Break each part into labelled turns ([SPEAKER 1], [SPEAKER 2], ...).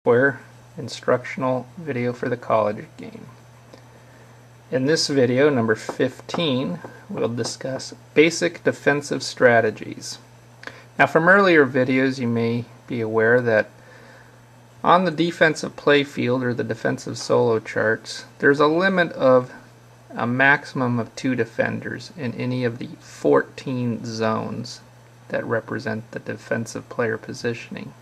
[SPEAKER 1] software instructional video for the college game. In this video, number 15, we'll discuss basic defensive strategies. Now, from earlier videos, you may be aware that on the defensive play field, or the defensive solo charts, there's a limit of a maximum of 2 defenders in any of the 14 zones that represent the defensive player positioning.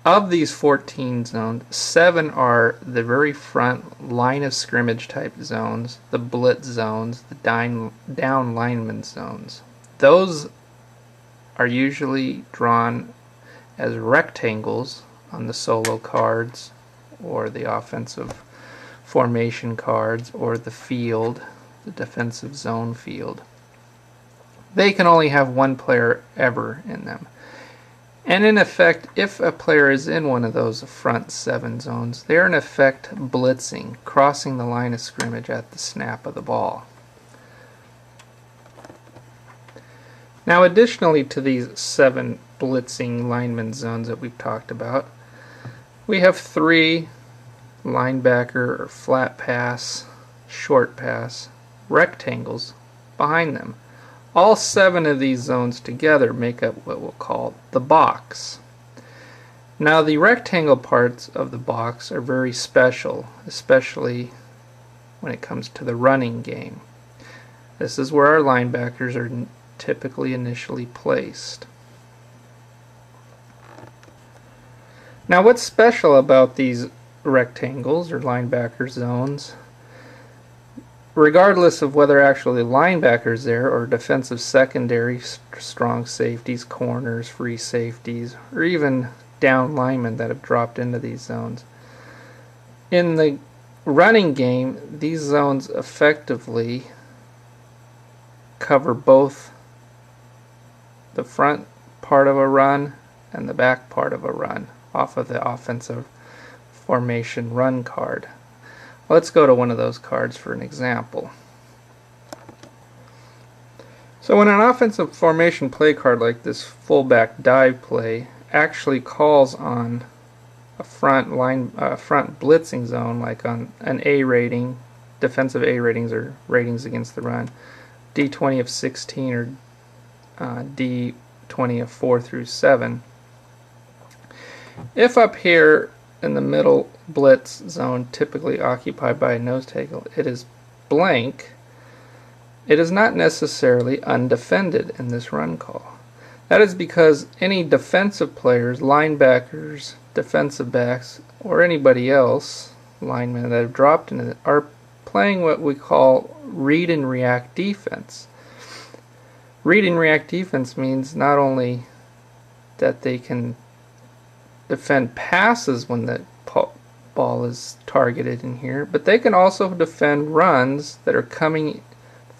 [SPEAKER 1] Of these 14 zones, 7 are the very front line of scrimmage type zones, the blitz zones, the down lineman zones. Those are usually drawn as rectangles on the solo cards or the offensive formation cards or the field, the defensive zone field. They can only have one player ever in them. And in effect, if a player is in one of those front 7 zones, they are in effect blitzing, crossing the line of scrimmage at the snap of the ball. Now, additionally to these 7 blitzing lineman zones that we've talked about, we have 3 linebacker or flat pass, short pass, rectangles behind them. All 7 of these zones together make up what we'll call the box. Now, the rectangle parts of the box are very special, especially when it comes to the running game. This is where our linebackers are typically initially placed. Now, what's special about these rectangles or linebacker zones, regardless of whether actually linebackers there or defensive secondary, strong safeties, corners, free safeties, or even down linemen that have dropped into these zones. In the running game, these zones effectively cover both the front part of a run and the back part of a run off of the offensive formation run card. Let's go to one of those cards for an example. So when an offensive formation play card like this fullback dive play actually calls on a front blitzing zone, like on an A rating, defensive A ratings or ratings against the run, D20 of 16 or D20 of 4 through 7. If up here in the middle blitz zone, typically occupied by a nose tackle, it is blank, it is not necessarily undefended in this run call. That is because any defensive players, linebackers, defensive backs, or anybody else, linemen that have dropped in it, are playing what we call read and react defense. Read and react defense means not only that they can defend passes when the ball is targeted in here, but they can also defend runs that are coming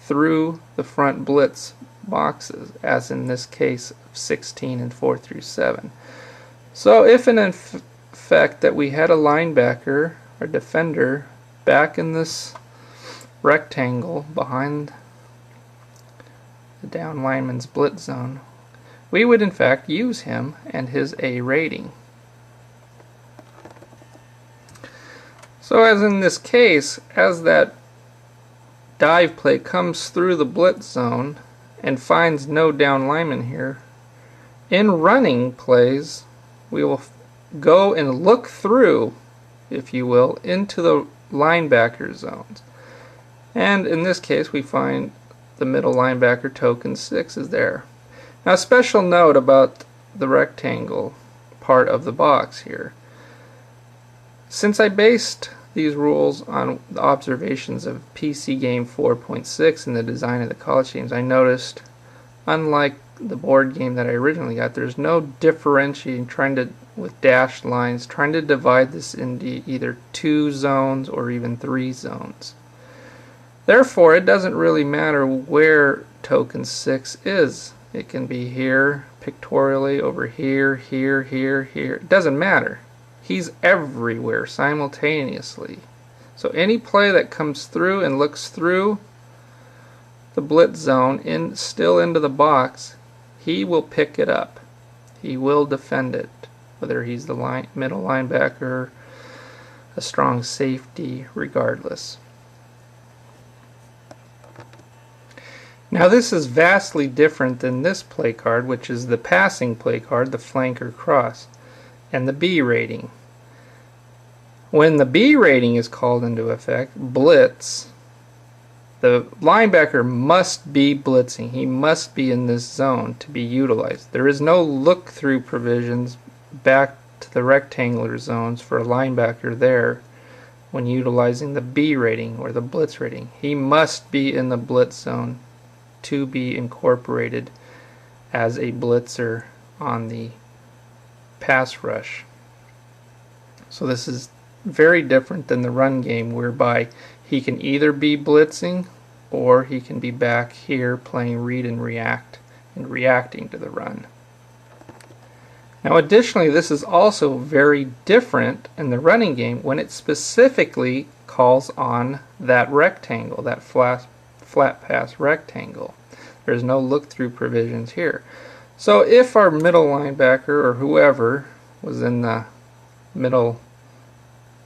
[SPEAKER 1] through the front blitz boxes, as in this case 16 and 4 through 7. So if in effect that we had a linebacker or defender back in this rectangle behind the down lineman's blitz zone, we would in fact use him and his A rating. So as in this case, as that dive play comes through the blitz zone and finds no down lineman here, in running plays we will go and look through, if you will, into the linebacker zones. And in this case we find the middle linebacker token 6 is there. Now, a special note about the rectangle part of the box here. Since I based these rules on the observations of PC Game 4.6 and the design of the college games, I noticed, unlike the board game that I originally got, there's no differentiating with dashed lines, trying to divide this into either 2 zones or even 3 zones. Therefore, it doesn't really matter where token 6 is. It can be here, pictorially, over here, here, here, here. It doesn't matter. He's everywhere simultaneously. So any play that comes through and looks through the blitz zone still into the box, he will pick it up. He will defend it. whether he's the middle linebacker, a strong safety, regardless. Now this is vastly different than this play card, which is the passing play card, the flanker cross, and the B rating. When the B rating is called into effect, blitz, the linebacker must be blitzing. He must be in this zone to be utilized. There is no look-through provisions back to the rectangular zones for a linebacker there when utilizing the B rating or the blitz rating. He must be in the blitz zone to be incorporated as a blitzer on the pass rush. So this is very different than the run game, whereby he can either be blitzing or he can be back here playing read and react and reacting to the run. Now additionally, this is also very different in the running game when it specifically calls on that rectangle, that flat pass rectangle. There's no look-through provisions here. So if our middle linebacker or whoever was in the middle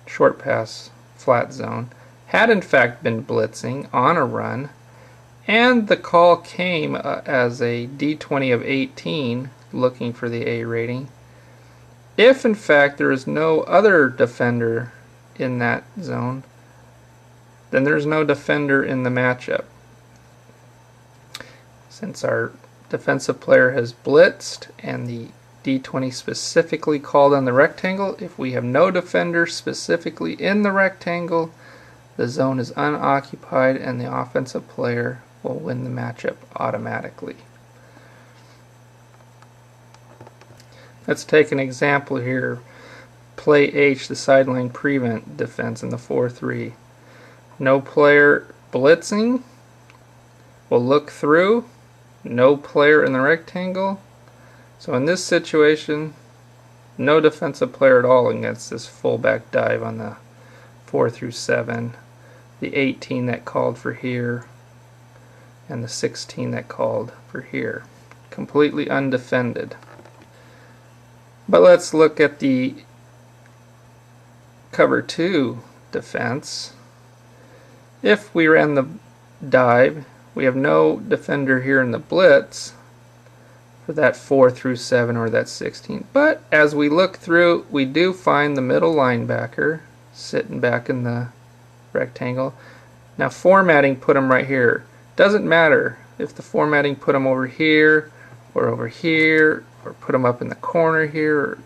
[SPEAKER 1] short pass flat zone had in fact been blitzing on a run, and the call came as a D20 of 18 looking for the A rating, if in fact there is no other defender in that zone, then there's no defender in the matchup. Since our defensive player has blitzed and the D20 specifically called on the rectangle, if we have no defender specifically in the rectangle, the zone is unoccupied and the offensive player will win the matchup automatically. Let's take an example here. Play H, the sideline prevent defense in the 4-3. No player blitzing, will look through, no player in the rectangle. So in this situation, no defensive player at all against this fullback dive on the 4-7, the 18 that called for here, and the 16 that called for here. Completely undefended. But let's look at the cover 2 defense. If we ran the dive, we have no defender here in the blitz for that 4-7 or that 16. But as we look through, we do find the middle linebacker sitting back in the rectangle. Now formatting put him right here. Doesn't matter if the formatting put him over here or put him up in the corner here or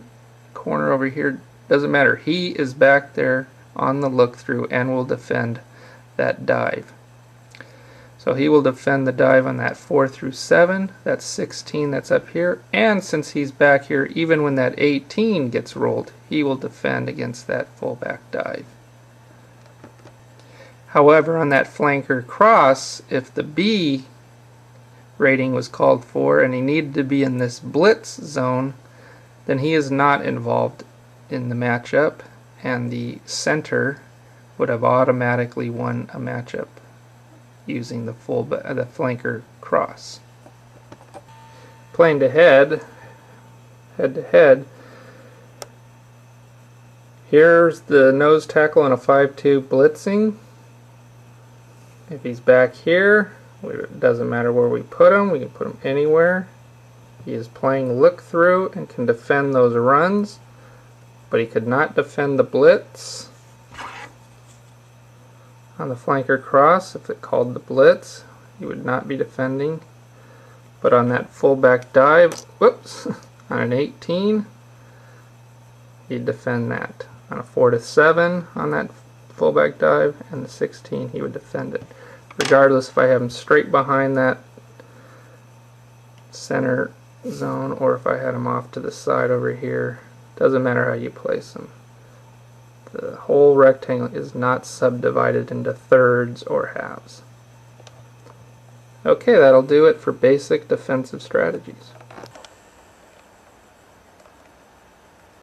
[SPEAKER 1] corner over here. Doesn't matter. He is back there on the look through and will defend that dive. So he will defend the dive on that 4-7, that 16 that's up here, and since he's back here, even when that 18 gets rolled, he will defend against that fullback dive. However, on that flanker cross, if the B rating was called for and he needed to be in this blitz zone, then he is not involved in the matchup, and the center would have automatically won a matchup using the flanker cross. Playing to head to head, here's the nose tackle on a 5-2 blitzing. If he's back here, it doesn't matter where we put him, we can put him anywhere. He is playing look through and can defend those runs, but he could not defend the blitz. On the flanker cross, if it called the blitz, he would not be defending. But on that fullback dive, whoops, on an 18, he'd defend that. On a 4-7 on that fullback dive, and the 16, he would defend it. Regardless if I have him straight behind that center zone or if I had him off to the side over here, doesn't matter how you place him. The whole rectangle is not subdivided into thirds or halves. Okay, that'll do it for basic defensive strategies.